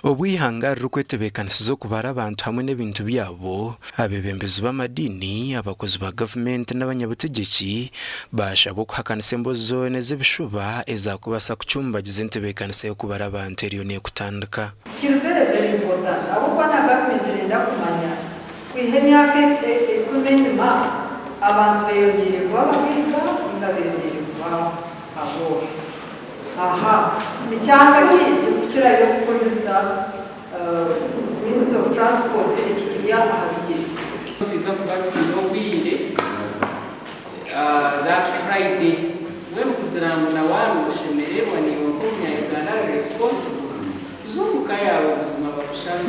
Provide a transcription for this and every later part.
Obwihanga rukwetebekaniza okubara abantu hamwe n'ebintu byabo abebembezi b'amadini abakozi ba gavumenti n'abanyabutegetsi bashaba okuhakanisa emboozi zoona ez'ebishuba ezakubasa kucumbagiza entebekanisa y'okubara abantu eriyo nekutandika. Kiri very important habwokuba na gavumenti erenda kumanya kwiha emyaka 10 abantu beyongere kuba babiga nga beyongere kuba abooro. Nikyanga kirayo okukozesa means of transport ekikirya ahabigere. Tuiza kuba tulina obwire that Friday wewe kugira ngo nawantu ushemererwa ni wakumya Uganda responsible tuzokuka yawe ubuzima bakushaka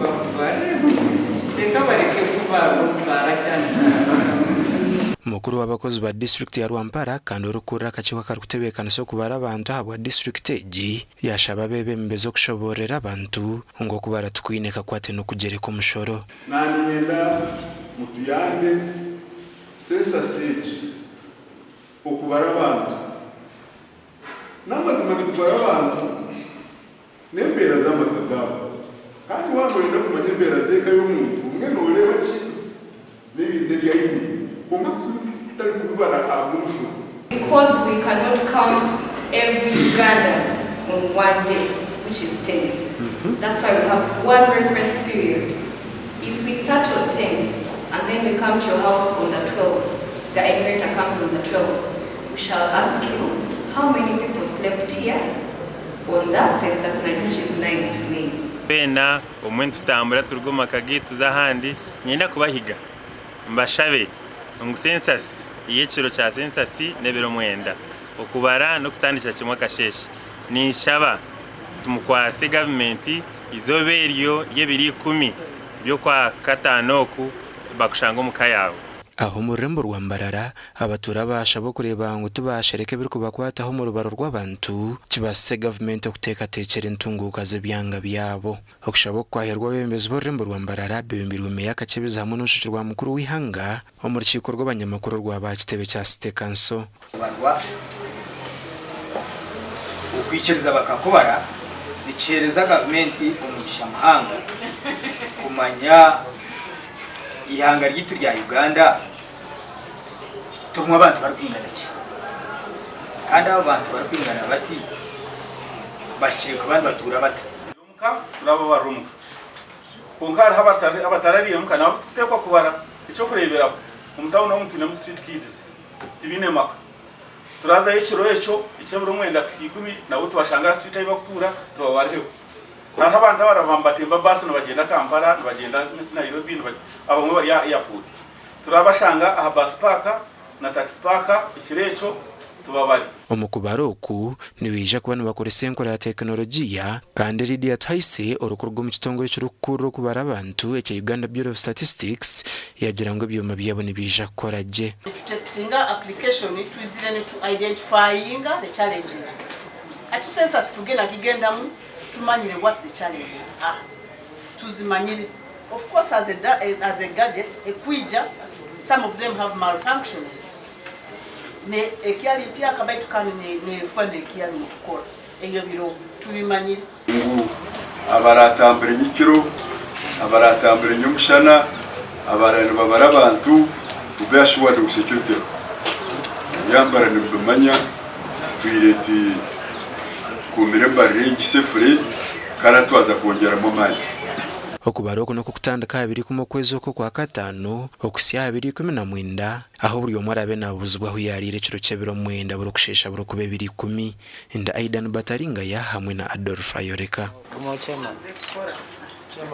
bakubare teka bareke kubara cyane Mukuru w'abakozi ba district ya Rwampara kandi urukurira akakiwa karukutebekaniza okubara abantu habwa district egi yashaba bebembezi okushoborera abantu ngo kubara tukwineka kwate no kugereka omushoro. Nanyenda mutuyande sensa sage okubara abantu namazima nitubara abantu n'embeera z'amaka gaabo kandi wamwenda kumanya embeera zeeka y'omuntu umwe nooleeba ki n'ebintu ebyayini. Because we cannot count every Ugandan on one day, which is 10. That's why we have one reference period. If we start on 10 and then we come to your house on the 12th, the enumerator comes on the 12th, we shall ask you how many people slept here on that census night, which is 9th May. Bena omwentu tambula turugoma kagitu za handi nyenda kubahiga mbashabe ngo census yekiro cha census nebero mwenda okubara no kutandikira kimwe kasheshe nishaba tumukwase government izoberyo yebiri 10 byo kwa katanoku bakushanga mukayawo. Aho mu rurembo rwa Mbarara abatura bashabo kureba ngo tubashereke biri kubakwataho mu rubaro rw'abantu kibase government okuteka tekere entunguka z'ebyanga byabo okushabo kwahirwa bembezi b'ururembo rwa Mbarara bebimbirwe meyaka kebeza hamwe n'ushikirwa mukuru w'ihanga mu rukiko rw'abanyamakuru rwa bakitebe cya State Council. Ukwikiriza bakakubara ikereza government umugisha mahanga kumanya ihanga ryitu rya Uganda tumwe abantu barkwingana ki kandi abo bantu barkwingana bati bashire ku bandi batura bata turaba barumka kunkara abatarariye mukana bakutekwa kubara icyo kurebera umutawo no mukina mu street kids tibine maka turaza yiciro echo icyeburu mwenda 10 nawo tubashanga street ayi bakutura tubabareho kandi abantu baravambatemba basi no bagenda Kampala bagenda Nairobi abamwe bari airport turabashanga aha bus park na taxi park ikirecho tubabari. Omukubaro oku niwija kubana bakoresa enkora ya teknologiya kandi Lydia Twaise orukorwa mu kitongole cy'urukuru kubara abantu ecya Uganda Bureau of Statistics yagira ngo byoma byabo nibija koraje. Testing application twizire to identifying the challenges. At census tugena kigendamu tumanyire what the challenges are. Tuzimanyire. Of course as a gadget ekwija some of them have malfunction. Ne ekyali pia kabaitu kani ne fund ekyali mukora eyo biro tubimanyire. Abaratambire nyikiro abaratambire nyumushana abarana babara abantu ubashwa de security yambara ne bumanya twireti kumire barenge sefure kana twaza kongera mu mali okubara okuno kutandika 2 mu kwezi oko kwa katano okusya 219 aho buri omwe arabe nabuzwa hu yarire kiro cyebiro mwenda buri kushesha buri kube 210 inda Aidan Bataringa ya hamwe na Adolf Ayoreka.